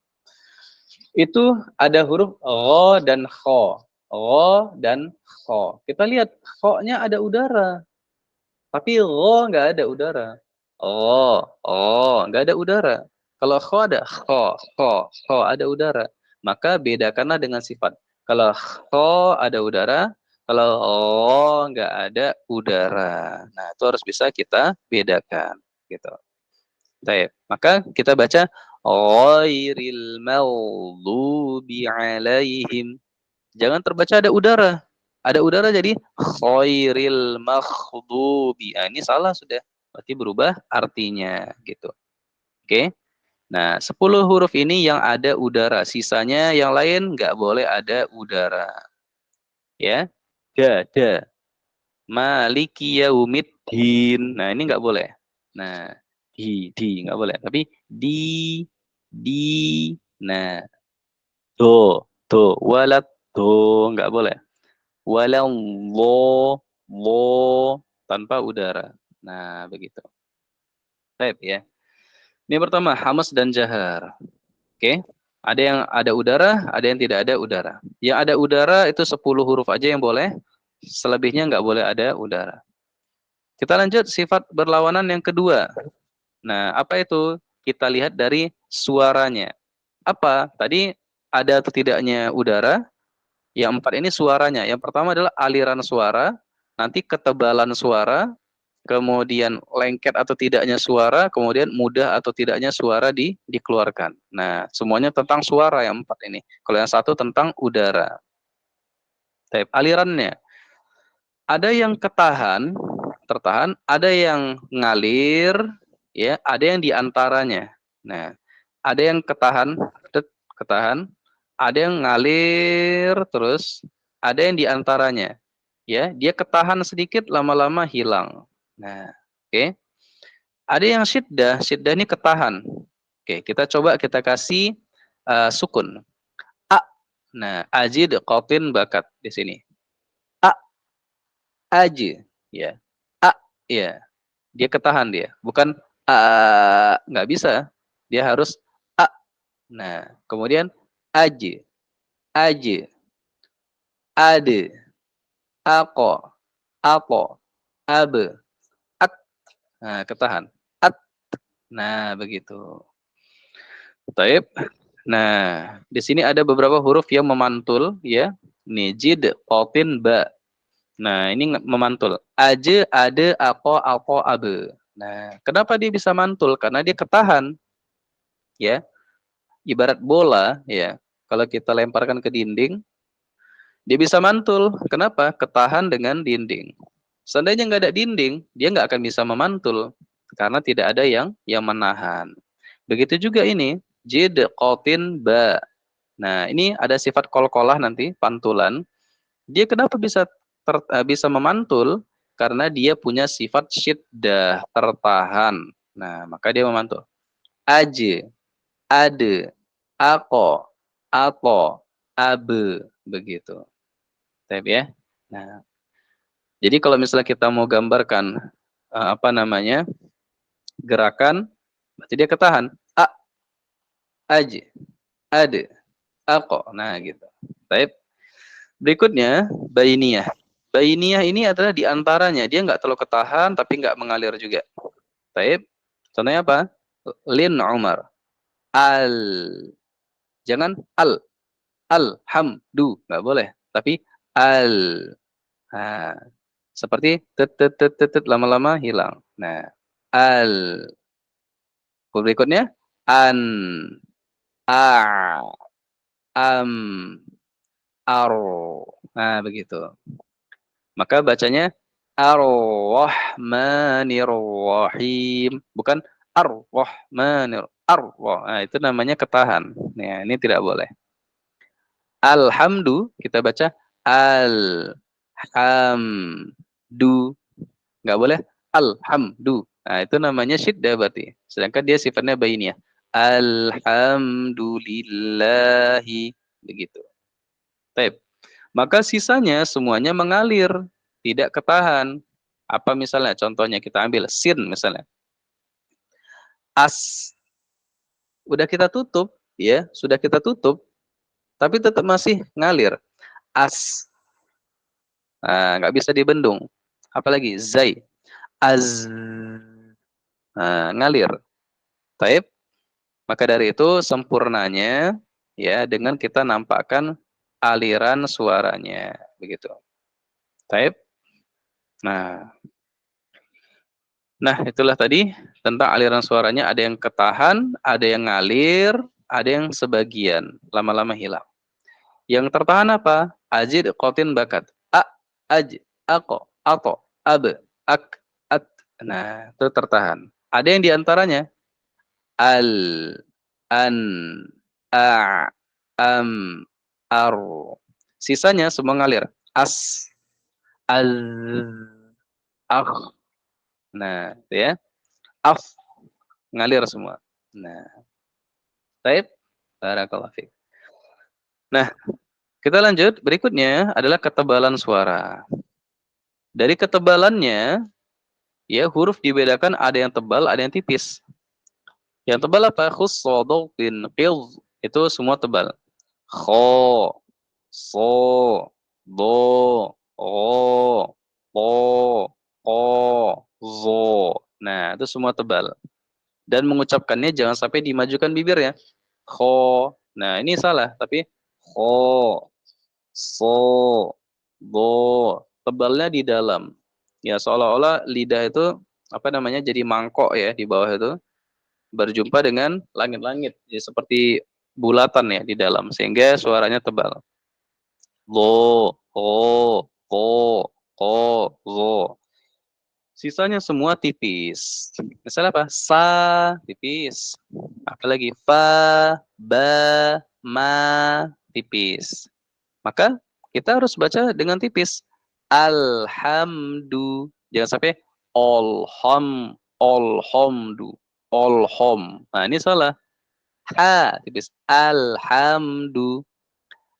itu ada huruf ro dan kho. Ro dan kho. Kita lihat, kho-nya ada udara. Tapi ro nggak ada udara. Nggak ada udara. Kalau kho ada, kho, ada udara. Maka bedakanlah dengan sifat. Kalau kho ada udara, kalau nggak ada udara. Nah, itu harus bisa kita bedakan. Gitu. Baik. Maka kita baca ghairil maghdubi alaihim. Jangan terbaca ada udara. Ada udara jadi khairil maghdubi. Nah, ini salah sudah. Berarti berubah artinya gitu. Oke. Nah, 10 huruf ini yang ada udara. Sisanya yang lain nggak boleh ada udara. Ya. Da. Maliki yaumiddin. Nah, ini nggak boleh. Nah, di nggak boleh. Tapi di. Nah, do. Walat do nggak boleh. Walau lo tanpa udara. Nah, begitu. Baik ya. Ini pertama hamas dan jahar. Oke. Ada yang ada udara, ada yang tidak ada udara. Yang ada udara itu 10 huruf aja yang boleh. Selebihnya nggak boleh ada udara. Kita lanjut sifat berlawanan yang kedua. Nah, apa itu? Kita lihat dari suaranya. Apa? Tadi ada atau tidaknya udara. Yang 4 ini suaranya. Yang pertama adalah aliran suara, nanti ketebalan suara, kemudian lengket atau tidaknya suara, kemudian mudah atau tidaknya suara dikeluarkan. Nah, semuanya tentang suara yang 4 ini. Kalau yang 1 tentang udara. Type alirannya. Ada yang tertahan, ada yang ngalir, ya, ada yang diantaranya. Nah, ada yang ketahan, ada yang ngalir terus, ada yang diantaranya. Ya, dia ketahan sedikit, lama-lama hilang. Nah, oke. Ada yang syiddah ini ketahan. Oke, kita coba kita kasih sukun. A. Nah, ajid qatin bakat di sini. A. Aji, ya. A, ya. Dia ketahan dia, bukan a, nggak bisa. Dia harus a. Nah, kemudian aji, ade, ako, abe, at. Nah, ketahan. At. Nah, begitu. Taib. Nah, di sini ada beberapa huruf yang memantul, ya. Nih, jid, qatin, ba. Nah, ini memantul. Aje, ade, ako, abe. Nah, kenapa dia bisa mantul? Karena dia ketahan, ya. Ibarat bola, ya. Kalau kita lemparkan ke dinding, dia bisa mantul. Kenapa? Ketahan dengan dinding. Seandainya nggak ada dinding, dia nggak akan bisa memantul karena tidak ada yang menahan. Begitu juga ini, jid qatin ba. Nah, ini ada sifat qalqalah nanti, pantulan. Dia kenapa bisa memantul? Karena dia punya sifat syiddah, tertahan. Nah, maka dia memantul. Aje, ade, ako, ato, abe, begitu. Taip ya. Nah, jadi kalau misalnya kita mau gambarkan apa namanya? Gerakan, berarti dia ketahan. A, aje, ade, ako. Nah, gitu. Taip. Berikutnya, bainiyah. Bainiyah ini adalah di antaranya. Dia nggak terlalu ketahan, tapi nggak mengalir juga. Taip. Contohnya apa? Lin Umar. Al. Jangan al. Alhamdu. Nggak boleh. Tapi al. Nah, seperti tet lama-lama hilang. Nah, al. Berikutnya, an. A. Am. Ar. Nah, begitu. Maka bacanya Ar-Rahmanir-Rahim, bukan Ar-Rahmanir. Nah, itu namanya ketahan. Nah, ini tidak boleh. Alhamdu kita baca Alhamdu. Enggak boleh Alhamdu. Nah, itu namanya syiddah berarti. Sedangkan dia sifatnya bainiyah. Alhamdulillahi, begitu. Baik. Maka sisanya semuanya mengalir, tidak ketahan. Apa misalnya? Contohnya kita ambil sin misalnya. As. Udah kita tutup, ya, sudah kita tutup, tapi tetap masih ngalir. As. Nah, nggak bisa dibendung. Apalagi zai. Az. Nah, ngalir. Taib. Maka dari itu sempurnanya ya dengan kita nampakkan aliran suaranya, begitu. Taib. Nah, itulah tadi tentang aliran suaranya, ada yang ketahan, ada yang ngalir, ada yang sebagian lama-lama hilang. Yang tertahan apa? Ajid, qatin, bakat. A, aj, ako, ato, abe, ak, at. Nah, itu tertahan. Ada yang diantaranya al, an, a, am, ar. Sisanya semua ngalir. As, az, akh. Nah, itu ya. Af, ngalir semua. Nah, baik. Barakallahu fiik. Nah, kita lanjut. Berikutnya adalah ketebalan suara. Dari ketebalannya, ya huruf dibedakan, ada yang tebal, ada yang tipis. Yang tebal apa? Khussodautin, qidh. Itu semua tebal. Kho, so, do, o, po, ko, zo. Nah, itu semua tebal. Dan mengucapkannya jangan sampai dimajukan bibirnya. Kho. Nah, ini salah. Tapi kho, so, do. Tebalnya di dalam. Ya, seolah-olah lidah itu apa namanya jadi mangkok ya di bawah itu. Berjumpa dengan langit-langit. Jadi seperti bulatan ya di dalam. Sehingga suaranya tebal. Lo, ho, ko, ko, zo. Sisanya semua tipis. Misalnya apa? Sa, tipis. Apalagi fa, ba, ma, tipis. Maka kita harus baca dengan tipis. Alhamdu. Jangan sampai alhamdu. Nah, ini salah. Ha, tipis. Alhamdu.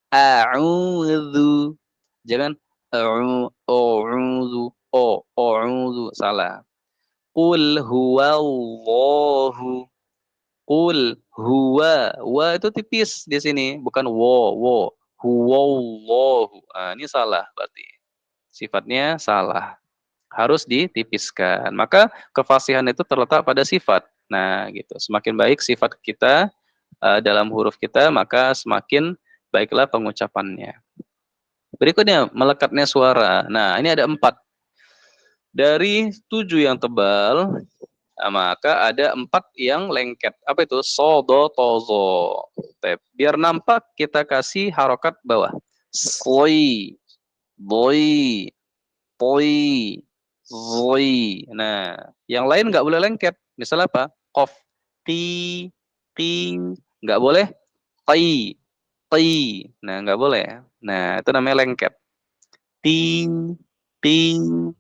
A'udzu. Jangan a'udzu. A'udzu. Salah. Qul huwallahu. Qul huwa. Wa itu tipis di sini, bukan wo. Huwallahu. Ah, ini salah berarti. Sifatnya salah. Harus ditipiskan. Maka kefasihan itu terletak pada sifat. Nah, gitu. Semakin baik sifat kita dalam huruf kita, maka semakin baiklah pengucapannya. Berikutnya, melekatnya suara. Nah, ini ada 4. Dari 7 yang tebal, maka ada 4 yang lengket. Apa itu? So, do, to, zo. Biar nampak kita kasih harokat bawah. Soi, boy, poi, zoi. Nah, yang lain nggak boleh lengket. Misal apa? Kof, ki, nggak boleh. Tai, nah nggak boleh. Nah, itu namanya lengket. Ting, ting.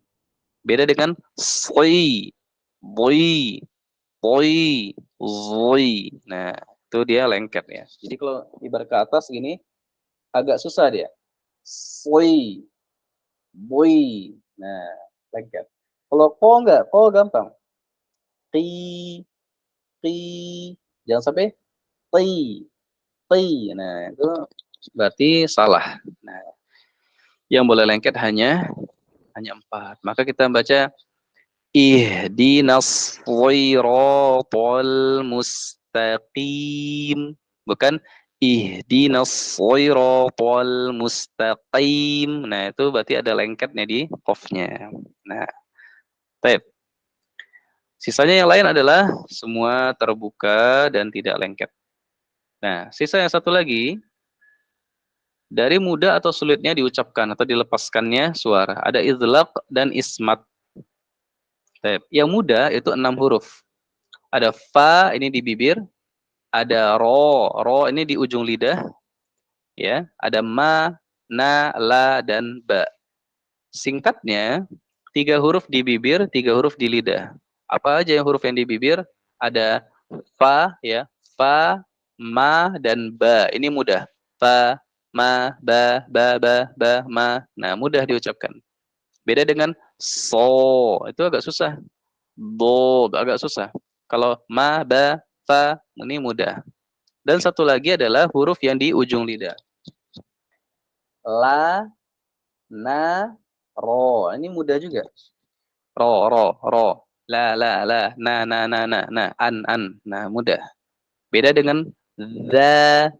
Beda dengan soi, boy, poi, zoi. Nah, itu dia lengket ya. Jadi kalau ibarat ke atas gini, agak susah dia. Soi, boy. Nah, lengket. Kalau ko enggak, ko gampang. Ti, ti. Jangan sampai ti. Nah, itu berarti salah. Nah, yang boleh lengket hanya 4. Maka kita baca ihdinas shiratal mustaqim. Bukan ihdinas shiratal mustaqim. Nah, itu berarti ada lengketnya di qafnya. Nah, baik. Sisanya yang lain adalah semua terbuka dan tidak lengket. Nah, sisa yang satu lagi, dari mudah atau sulitnya diucapkan atau dilepaskannya suara. Ada izlaq dan ismat. Baik. Yang mudah itu 6 huruf. Ada fa ini di bibir, ada ro ini di ujung lidah, ya. Ada ma, na, la dan ba. Singkatnya 3 huruf di bibir, 3 huruf di lidah. Apa aja yang huruf yang di bibir? Ada fa ya, fa, ma dan ba. Ini mudah. Fa, ma, ba, ma. Nah, mudah diucapkan. Beda dengan so, itu agak susah. Do, agak susah. Kalau ma, ba, fa, ini mudah. Dan satu lagi adalah huruf yang di ujung lidah. La, na, ro. Ini mudah juga. Ro. La, na, an. Nah, mudah. Beda dengan za,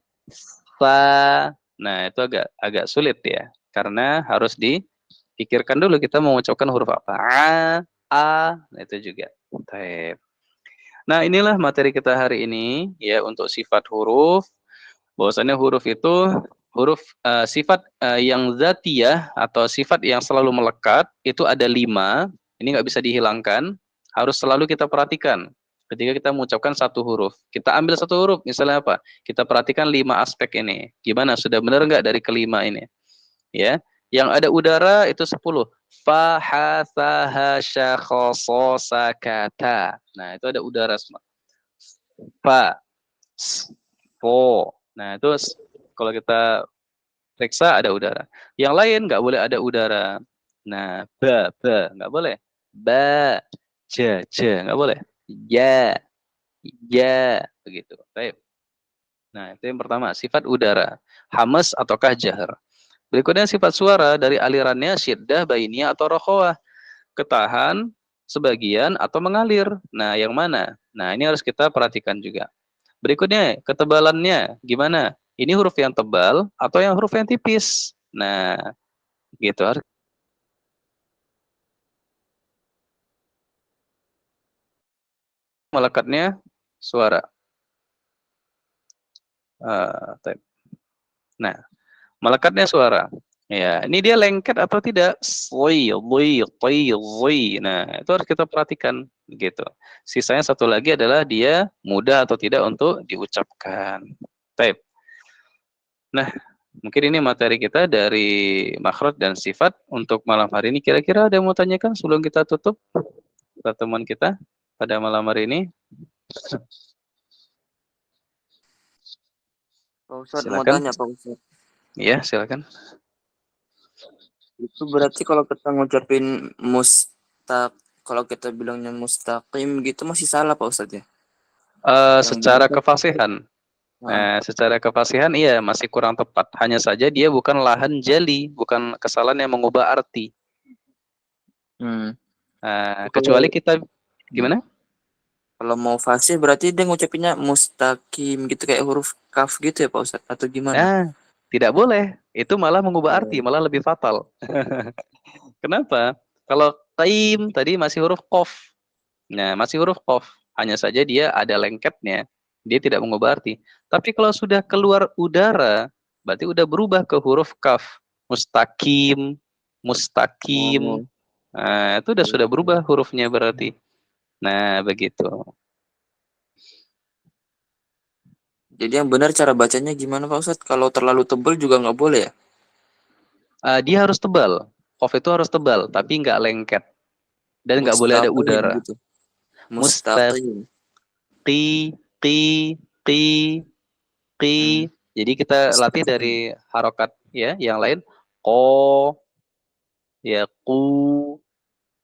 fa. Nah, itu agak sulit ya. Karena harus dipikirkan dulu kita mau mengucapkan huruf apa. A. Nah, itu juga. Baik. Nah, inilah materi kita hari ini ya untuk sifat huruf. Bahwasannya huruf itu sifat yang zatiyah atau sifat yang selalu melekat itu ada 5. Ini nggak bisa dihilangkan. Harus selalu kita perhatikan. Ketika kita mengucapkan satu huruf, kita ambil satu huruf, misalnya apa? Kita perhatikan 5 aspek ini. Gimana? Sudah benar nggak dari kelima ini? Ya, yang ada udara itu 10. Fa, ha, sa, ha, sya, kha, so, sa, ka, ta. Nah, itu ada udara semua. Fa, po. Nah, itu kalau kita periksa ada udara. Yang lain nggak boleh ada udara. Nah, ba, nggak boleh. Ba, ja, nggak boleh. Ya, begitu. Baik. Nah, itu yang pertama, sifat udara. Hamas ataukah jahar. Berikutnya sifat suara dari alirannya syiddah, bainiyah atau rokhawah. Ketahan, sebagian atau mengalir. Nah, yang mana? Nah, ini harus kita perhatikan juga. Berikutnya, ketebalannya gimana? Ini huruf yang tebal atau yang huruf yang tipis? Nah, gitu. Melekatnya suara. Nah, melekatnya suara. Ya, ini dia lengket atau tidak? Soi, lui, toi, zoi. Nah, itu harus kita perhatikan gitu. Sisanya satu lagi adalah dia mudah atau tidak untuk diucapkan. Baik. Nah, mungkin ini materi kita dari makhraj dan sifat untuk malam hari ini. Kira-kira ada yang mau tanyakan sebelum kita tutup pertemuan kita pada malam hari ini? Pak Ustadz mau Silakan. tanya Pak Ustadz. Iya, silakan. Itu berarti kalau kita ngucapin kalau kita bilangnya mustaqim gitu masih salah Pak Ustadz ya? Secara Yang kefasihan. Nah, Secara kefasihan iya masih kurang tepat. Hanya saja dia bukan lahan jali, bukan kesalahan yang mengubah arti. Kecuali kita gimana? kalau mau fasih berarti dia ngucapinnya mustaqim gitu kayak huruf kaf gitu ya Pak Ustadz atau gimana? Nah, tidak boleh. Itu malah mengubah arti, malah lebih fatal. Kenapa? Kalau taim tadi masih huruf qaf. Nah, masih huruf qaf, hanya saja dia ada lengketnya, dia tidak mengubah arti. Tapi kalau sudah keluar udara, berarti udah berubah ke huruf kaf, mustaqim, mustaqim. Oh, Nah, itu sudah berubah hurufnya berarti. Nah, begitu. jadi yang benar cara bacanya gimana Pak Ustadz? Kalau terlalu tebal juga nggak boleh ya? Dia harus tebal. Qaf itu harus tebal, tapi nggak lengket. Dan nggak boleh ada Mustaqim udara. gitu. Mustaqim. Qi, qi, qi, qi. Jadi kita latih dari harokat ya, yang lain. Ko, ya ku,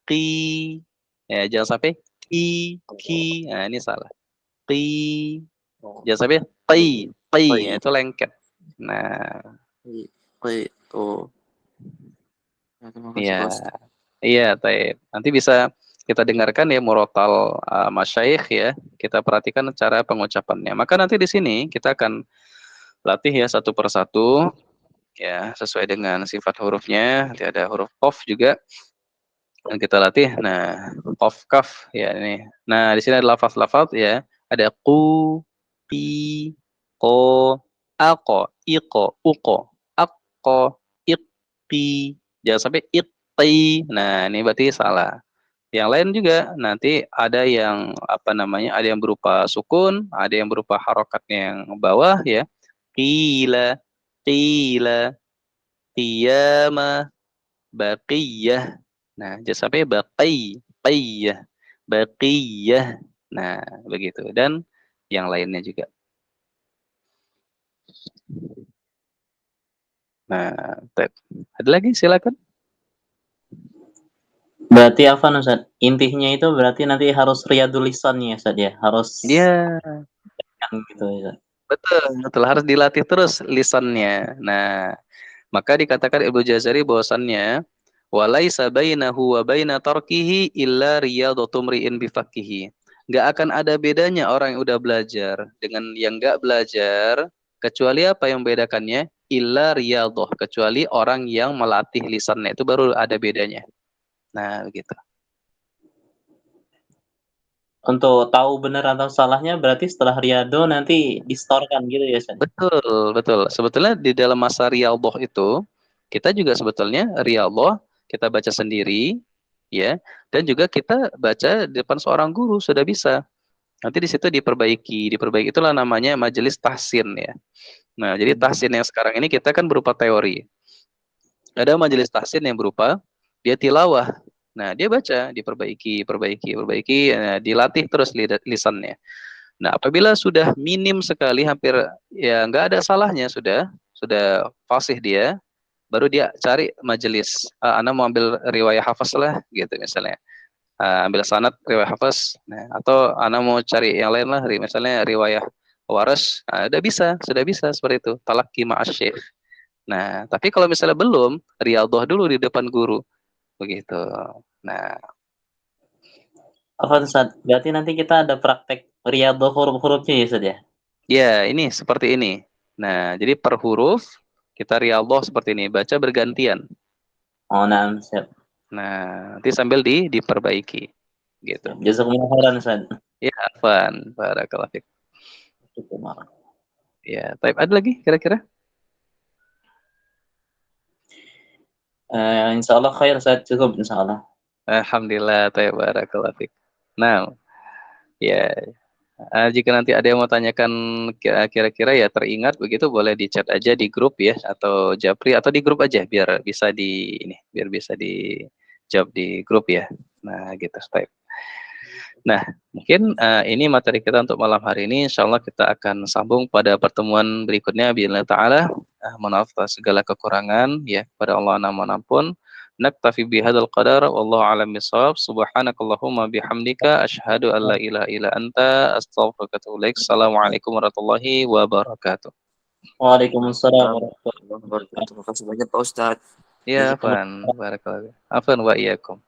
ki. Ya, jangan sampai ki. Nah, ini salah. Ki. Jangan sampai ti. Ya, itu lengket. Nah, Oh, ya, terima kasih iya. Pak Ustadz. Iya, taib. Nanti bisa kita dengarkan ya murotal masyayikh ya. Kita perhatikan cara pengucapannya. Maka nanti di sini kita akan latih ya satu persatu ya sesuai dengan sifat hurufnya. Nanti ada huruf qaf juga yang kita latih. Nah, qaf kaf ya ini. Nah, di sini ada lafaz-lafaz ya. Ada ku, pi, ko, ako, iko, uko, akko, iqi. Jangan sampai iqti. Nah, ini berarti salah. Yang lain juga nanti ada yang apa namanya? Ada yang berupa sukun, ada yang berupa harokatnya yang bawah ya. Qila, qila, qiyama, baqiyah. Nah, jangan sampai qiyah, baqiyah. Nah, begitu. Dan yang lainnya juga. Nah, ada lagi silakan. Berarti apa Ustaz? Intinya itu berarti nanti harus riyadul lisannya Ustaz ya, harus Iya, gitu Ustaz. betul harus dilatih terus lisannya. Nah, maka dikatakan Ibnu Jazari bahwasannya walaisa bainahu wa baina tarkihi illa riyadatu mri'in bifaqihi. Enggak akan ada bedanya orang yang udah belajar dengan yang enggak belajar kecuali apa yang membedakannya? Illa riyadhah, kecuali orang yang melatih lisannya itu baru ada bedanya. Nah, begitu. Untuk tahu benar atau salahnya berarti setelah riyadhah nanti distorkan gitu ya Ustaz? Betul. Sebetulnya di dalam masa riyadhah itu kita juga sebetulnya riyadhah kita baca sendiri ya dan juga kita baca di depan seorang guru sudah bisa. Nanti di situ diperbaiki itulah namanya majelis tahsin ya. Nah, jadi tahsin yang sekarang ini kita kan berupa teori. Ada majelis tahsin yang berupa dia tilawah. Nah, dia baca, diperbaiki, dilatih terus lisannya. Nah, apabila sudah minim sekali, hampir ya nggak ada salahnya sudah fasih dia, baru dia cari majelis. Ana mau ambil riwayah hafaz lah, gitu misalnya. Ambil sanad riwayah hafaz, nah, atau Ana mau cari yang lain lah, misalnya riwayah waras, sudah bisa seperti itu. Talaqi ma'asyikh. Nah, tapi kalau misalnya belum, riyadhah dulu di depan guru, begitu. Nah, Apa Ustaz? Berarti nanti kita ada praktek riyadhah huruf-hurufnya ya Ustaz ya? ya ini seperti ini. Nah, jadi per huruf kita riyadhah seperti ini, baca bergantian. Oh, nah, siap. Nah, nanti sambil diperbaiki, gitu. Jazakumullah khairan Ustaz. Ya, Afwan, barakallahu fiik. Ya, type ada lagi kira-kira? Insyaallah khair Ustaz, cukup insyaallah. Alhamdulillah, tayyib, barakallahu fiik. Nah, ya, jika nanti ada yang mau tanyakan kira-kira ya teringat begitu boleh di chat aja di grup ya atau japri atau di grup aja biar bisa biar bisa dijawab di grup ya. Nah, gitu, type. Nah, mungkin ini materi kita untuk malam hari ini. Insyaallah kita akan sambung pada pertemuan berikutnya billahi taala. Mohon maaf atas segala kekurangan ya kepada Allah Maha Ampun. Naktafi bihadzal qadar wallahu a'lam bissawab. Subhanakallahumma bihamdika asyhadu an la ilaha illa anta astaghfiruka wa atubu ilaik. Assalamualaikum warahmatullahi wabarakatuh. Waalaikumsalam warahmatullahi wabarakatuh. Terima kasih banyak Pak Ustadz. Ya, afan, barakallahu. Afan wa iyyakum.